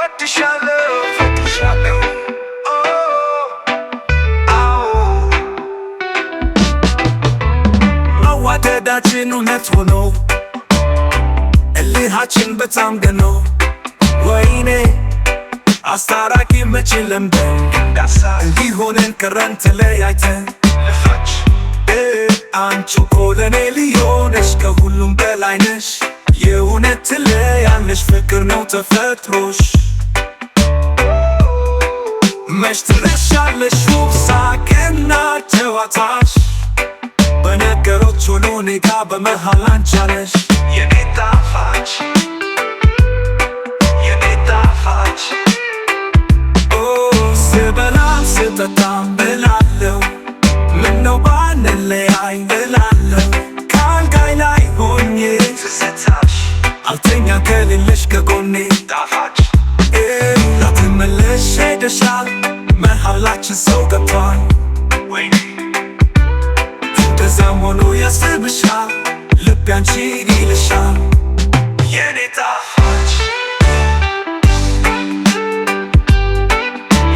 እወድሻለሁ እወድሻለሁ መዋደዳችን እውነት ሆኖ እልሃችን በጣም ገኖ ወይኔ አስታራቂ መቼ ለምደን እንዲህ ሆነን ቀረን ተለያይተን አንቺ እኮ ለኔ ልዩ ነሽ ከሁሉም በላይ ነሽ የእውነት ትለያለሽ ፍቅር ነው ተፈጥሮሽ መች ትረሻለሽ ውብ ሳቅና ጨዋታሽ በነገሮች ሁሉ እኔ ጋ በመሃል አንቺ አለሽ የኔ ጣፋጭ የኔ ጣፋጭ ስበላም ስጠጣም እላለሁ ምነው ባንለያይ እላለሁ ከአልጋይ ላይ ሆኜ ትዝታሽ አልተኛ ከሌለሽ ከጎኔ ጣፋጭ ላትመለሽ ሄደሻል መሃላችን ሰው ገብቷል ወይኔ እንደዛም ሆኖ ያስብሻል ልቤ አንቺን ይልሻል የኔ ጣፋጭ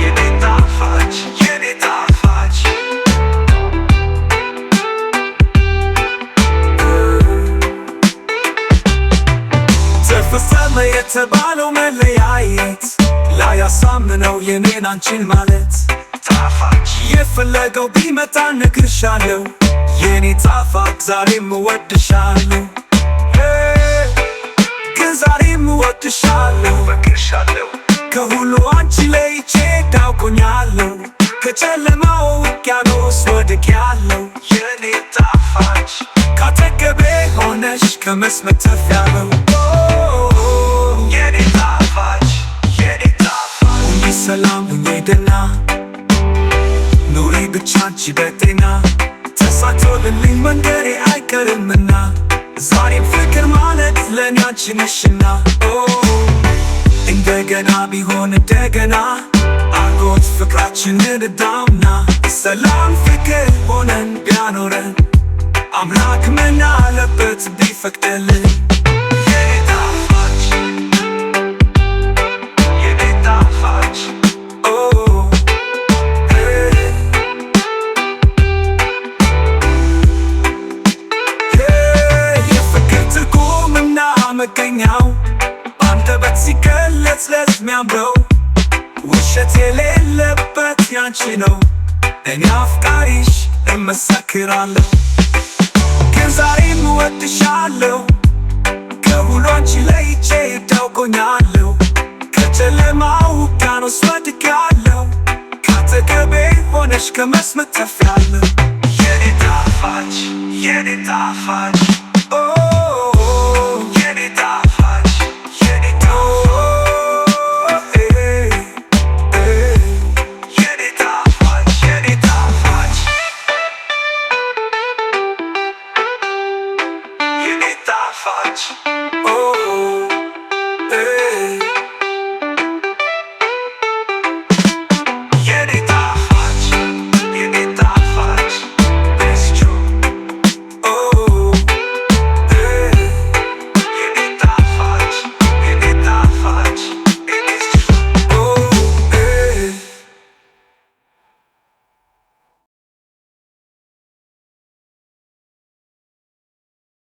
የኔ ጣፋጭ የኔ ጣፋጭ ተፈጸመ የተባለው መለያየት ላያሳምነው የኔን አንቺን ማለት ጣፋጭ የፈለገው ቢመጣ እነግርሻለሁ የኔ ጣፋጭ ዛሬም እወድሻለሁ ግን ዛሬም እወድሻለሁ እፈቅርሻለሁ ከሁሉ አንቺ ለይቼ ታውቆኛለሁ ከጨለማው ውቅያኖስ ወድቄያለሁ የኔ ጣፋጭ ካጠገቤ ሆነሽ ከመስመር ተርፌያለሁ የኔ ጣፋጭ የኔ ጣፋጭ ሁኚ ሰላም ሁኚ ደህና ኑሪ ብቻ አንቺ በጤና ተሳክቶልኝ መንገሬ አይቀርምና ዛሬም ፍቅር ማለት ለኔ አንቺ ነሽና እንደገና ቢሆን እንደገና አርጎት ፍቅራችንን እዳምና ሰላም ፍቅር ሆነን ቢያኖረን አምላክ ምን አለበት ቢፈቅድልን የኔ ጣፋጭ የኔ ጣፋጭ የፍቅር ትርጉምና መገኛው አንደበት ሲገለጽ ለሚያምረው ውሸት የሌለበት ያንቺ ነው እኔ አፍቃሪሽ እመሰክራለሁ ግን ዛሬም እወድሻለሁ ከሁሉ አንቺ ለይቼ ታውቆኛለሁ ከጨለማው ውቅያኖስ ወድቄያለሁ ካጠገቤ ሆነሽ ከመስመር ተርፌያለሁ የኔ ጣፋጭ የኔ ጣፋጭ የኔ ጣፋጭ የኔ ጣፋጭ